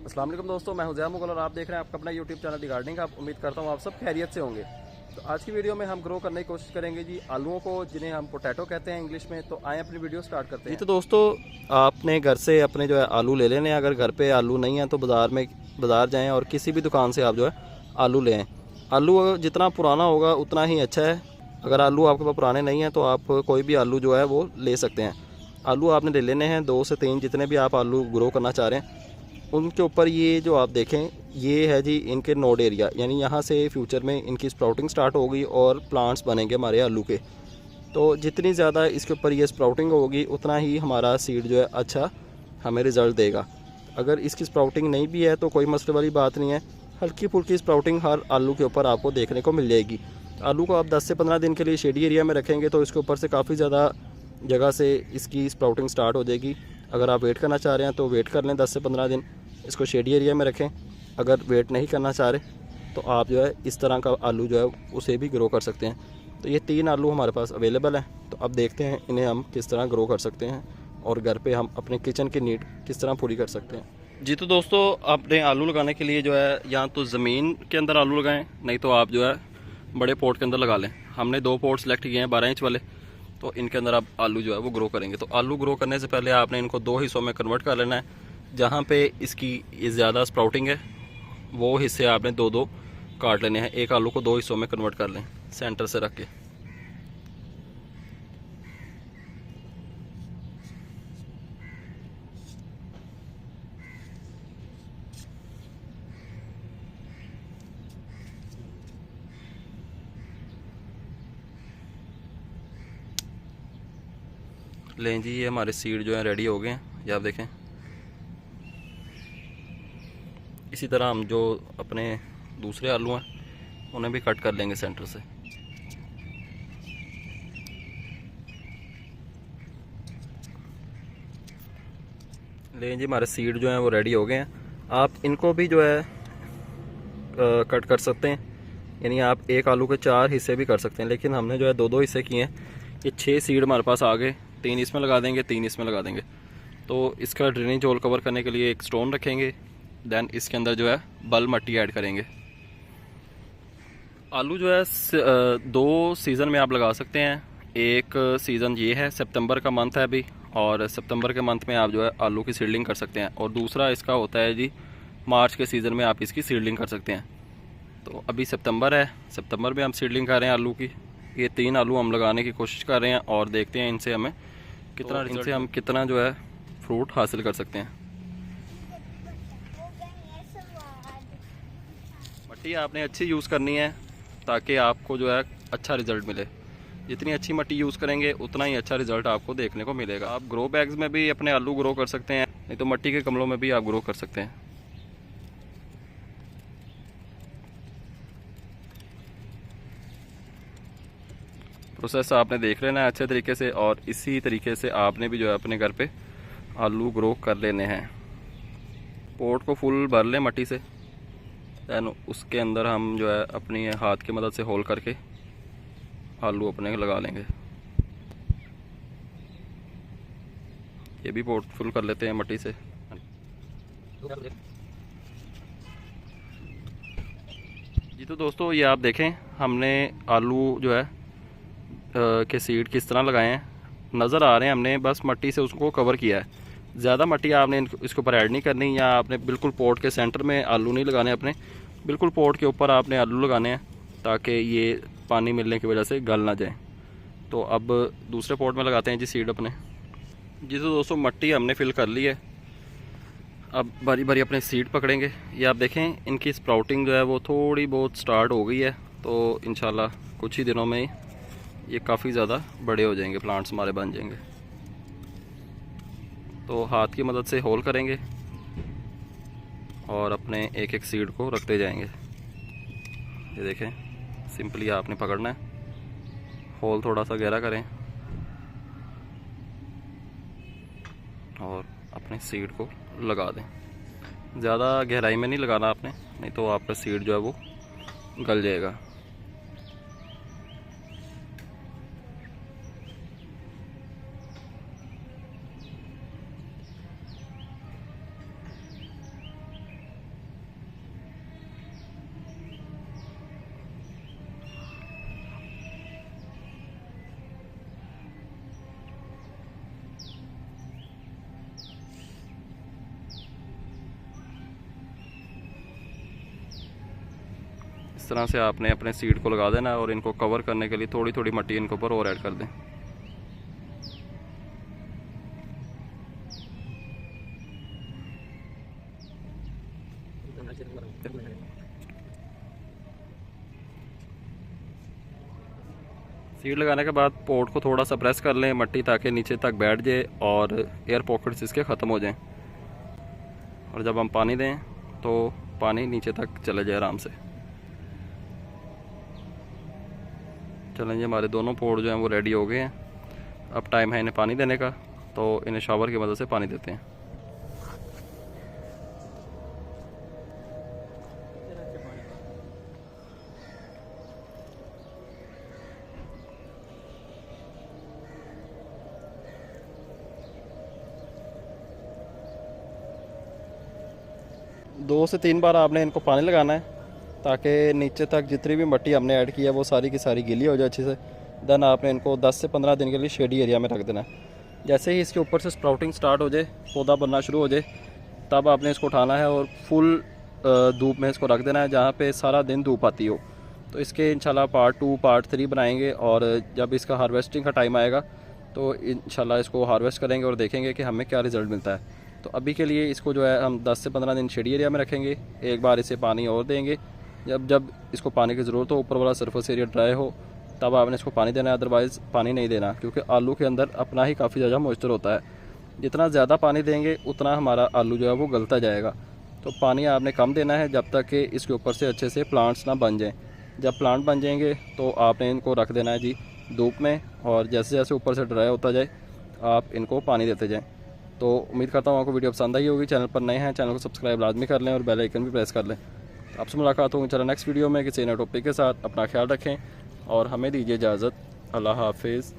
अस्सलाम वालेकुम दोस्तों, मैं हुज़ैम मुगल और आप देख रहे हैं आपका अपना यूट्यूब चैनल दी गार्डनिंग। आप उम्मीद करता हूँ आप सब खैरियत से होंगे। तो आज की वीडियो में हम ग्रो करने की कोशिश करेंगे जी आलूओं को, जिन्हें हम पोटैटो कहते हैं इंग्लिश में। तो आए अपनी वीडियो स्टार्ट करते हैं। जी तो दोस्तों, आपने घर से अपने जो है आलू ले लेने हैं। अगर घर पे आलू नहीं है तो बाज़ार जाएं और किसी भी दुकान से आप जो है आलू ले आएँ। आलू जितना पुराना होगा उतना ही अच्छा है। अगर आलू आपके पास पुराने नहीं हैं तो आप कोई भी आलू जो है वो ले सकते हैं। आलू आपने ले लेने हैं 2 से 3, जितने भी आप आलू ग्रो करना चाह रहे हैं। उनके ऊपर ये जो आप देखें, ये है जी इनके नोड एरिया, यानी यहाँ से फ्यूचर में इनकी स्प्राउटिंग स्टार्ट होगी और प्लांट्स बनेंगे हमारे आलू के। तो जितनी ज़्यादा इसके ऊपर ये स्प्राउटिंग होगी उतना ही हमारा सीड जो है अच्छा हमें रिज़ल्ट देगा। अगर इसकी स्प्राउटिंग नहीं भी है तो कोई मसले वाली बात नहीं है, हल्की फुल्की स्प्राउटिंग हर आलू के ऊपर आपको देखने को मिल जाएगी। आलू को आप 10 से 15 दिन के लिए शेडी एरिया में रखेंगे तो इसके ऊपर से काफ़ी ज़्यादा जगह से इसकी स्प्राउटिंग स्टार्ट हो जाएगी। अगर आप वेट करना चाह रहे हैं तो वेट कर लें 10 से 15 दिन, इसको शेडी एरिया में रखें। अगर वेट नहीं करना चाह रहे तो आप जो है इस तरह का आलू जो है उसे भी ग्रो कर सकते हैं। तो ये 3 आलू हमारे पास अवेलेबल हैं। तो अब देखते हैं इन्हें हम किस तरह ग्रो कर सकते हैं और घर पे हम अपने किचन की नीड किस तरह पूरी कर सकते हैं। जी तो दोस्तों, आपने आलू लगाने के लिए जो है या तो ज़मीन के अंदर आलू लगाएं, नहीं तो आप जो है बड़े पॉट के अंदर लगा लें। हमने 2 पॉट सेलेक्ट किए हैं 12 इंच वाले, तो इनके अंदर आप आलू जो है वो ग्रो करेंगे। तो आलू ग्रो करने से पहले आपने इनको 2 हिस्सों में कन्वर्ट कर लेना है। जहाँ पे इसकी ज़्यादा स्प्राउटिंग है वो हिस्से आपने 2-2 काट लेने हैं। एक आलू को 2 हिस्सों में कन्वर्ट कर लें सेंटर से रख के। लें जी, ये हमारे सीड जो हैं रेडी हो गए हैं, ये आप देखें। इसी तरह हम जो अपने दूसरे आलू हैं उन्हें भी कट कर लेंगे सेंटर से। लें जी, हमारे सीड जो हैं वो रेडी हो गए हैं। आप इनको भी जो है कट कर सकते हैं, यानी आप एक आलू के 4 हिस्से भी कर सकते हैं, लेकिन हमने जो है 2-2 हिस्से किए हैं। ये 6 सीड हमारे पास आ गए, 3 इसमें लगा देंगे, 3 इसमें लगा देंगे। तो इसका ड्रेनेज होल कवर करने के लिए एक स्टोन रखेंगे, देन इसके अंदर जो है बल मट्टी ऐड करेंगे। आलू जो है 2 सीज़न में आप लगा सकते हैं। एक सीज़न ये है, सितंबर का मंथ है अभी, और सितंबर के मंथ में आप जो है आलू की सीडलिंग कर सकते हैं। और दूसरा इसका होता है जी मार्च के सीज़न में आप इसकी सीडलिंग कर सकते हैं। तो अभी सितंबर है, सितंबर में हम सीडलिंग कर रहे हैं आलू की। ये 3 आलू हम लगाने की कोशिश कर रहे हैं और देखते हैं इनसे हमें कितना, इनसे हम कितना जो है फ्रूट हासिल कर सकते हैं। मट्टी आपने अच्छी यूज़ करनी है ताकि आपको जो है अच्छा रिज़ल्ट मिले। जितनी अच्छी मट्टी यूज़ करेंगे उतना ही अच्छा रिज़ल्ट आपको देखने को मिलेगा। आप ग्रो बैग्स में भी अपने आलू ग्रो कर सकते हैं, नहीं तो मट्टी के गमलों में भी आप ग्रो कर सकते हैं। प्रोसेस आपने देख लेना है अच्छे तरीके से, और इसी तरीके से आपने भी जो है अपने घर पे आलू ग्रो कर लेने हैं। पोट को फुल भर लें मट्टी से, दैन उसके अंदर हम जो है अपनी हाथ की मदद से होल करके आलू अपने लगा लेंगे। ये भी पोट फुल कर लेते हैं मट्टी से। जी तो दोस्तों, ये आप देखें हमने आलू जो है के सीड किस तरह लगाए हैं, नज़र आ रहे हैं। हमने बस मट्टी से उसको कवर किया है। ज़्यादा मट्टी आपने इसके ऊपर ऐड नहीं करनी, या आपने बिल्कुल पोट के सेंटर में आलू नहीं लगाने अपने, बिल्कुल पोट के ऊपर आपने आलू लगाने हैं ताकि ये पानी मिलने की वजह से गल ना जाए। तो अब दूसरे पोट में लगाते हैं जी सीड अपने। जी तो दोस्तों, मट्टी हमने फिल कर ली है। अब बारी बारी अपने सीड पकड़ेंगे। ये आप देखें इनकी स्प्राउटिंग जो है वो थोड़ी बहुत स्टार्ट हो गई है। तो इंशाल्लाह कुछ ही दिनों में ये काफ़ी ज़्यादा बड़े हो जाएंगे, प्लांट्स हमारे बन जाएंगे। तो हाथ की मदद से होल करेंगे और अपने एक एक सीड को रखते जाएंगे। ये देखें, सिंपली आपने पकड़ना है, होल थोड़ा सा गहरा करें और अपने सीड को लगा दें। ज़्यादा गहराई में नहीं लगाना आपने, नहीं तो आपका सीड जो है वो गल जाएगा। तरह से आपने अपने सीड को लगा देना है और इनको कवर करने के लिए थोड़ी थोड़ी मिट्टी इनके ऊपर और ऐड कर दें। सीड लगाने के बाद पॉट को थोड़ा सा प्रेस कर लें मिट्टी, ताकि नीचे तक बैठ जाए और एयर पॉकेट्स इसके ख़त्म हो जाएं। और जब हम पानी दें तो पानी नीचे तक चले जाए आराम से। चलें जी, हमारे दोनों पॉट जो हैं वो रेडी हो गए हैं। अब टाइम है इन्हें पानी देने का, तो इन्हें शावर की मदद से पानी देते हैं। दो से तीन बार आपने इनको पानी लगाना है, ताकि नीचे तक जितनी भी मिट्टी हमने ऐड की है वो सारी की सारी गीली हो जाए अच्छे से। देन आपने इनको 10 से 15 दिन के लिए शेडी एरिया में रख देना है। जैसे ही इसके ऊपर से स्प्राउटिंग स्टार्ट हो जाए, पौधा बनना शुरू हो जाए, तब आपने इसको उठाना है और फुल धूप में इसको रख देना है, जहाँ पे सारा दिन धूप आती हो। तो इसके इंशाल्लाह पार्ट 2 पार्ट 3 बनाएंगे, और जब इसका हार्वेस्टिंग का टाइम आएगा तो इंशाल्लाह इसको हार्वेस्ट करेंगे और देखेंगे कि हमें क्या रिज़ल्ट मिलता है। तो अभी के लिए इसको जो है हम 10 से 15 दिन शेडी एरिया में रखेंगे। एक बार इसे पानी और देंगे, जब इसको पानी की ज़रूरत हो, ऊपर वाला सरफेस एरिया ड्राई हो, तब आपने इसको पानी देना है। अदरवाइज़ पानी नहीं देना, क्योंकि आलू के अंदर अपना ही काफ़ी ज़्यादा मॉइस्चर होता है। जितना ज़्यादा पानी देंगे उतना हमारा आलू जो है वो गलता जाएगा। तो पानी आपने कम देना है जब तक कि इसके ऊपर से अच्छे से प्लांट्स ना बन जाएँ। जब प्लांट बन जाएंगे तो आपने इनको रख देना है जी धूप में, और जैसे जैसे ऊपर से ड्राई होता जाए आप इनको पानी देते जाएँ। तो उम्मीद करता हूँ आपको वीडियो पसंद आई होगी। चैनल पर नए हैं, चैनल को सब्सक्राइब लाजमी कर लें और बेल आइकन भी प्रेस कर लें। आपसे मुलाकात होगी चलो नेक्स्ट वीडियो में किसी नए टॉपिक के साथ। अपना ख्याल रखें और हमें दीजिए इजाज़त। अल्लाह हाफिज़।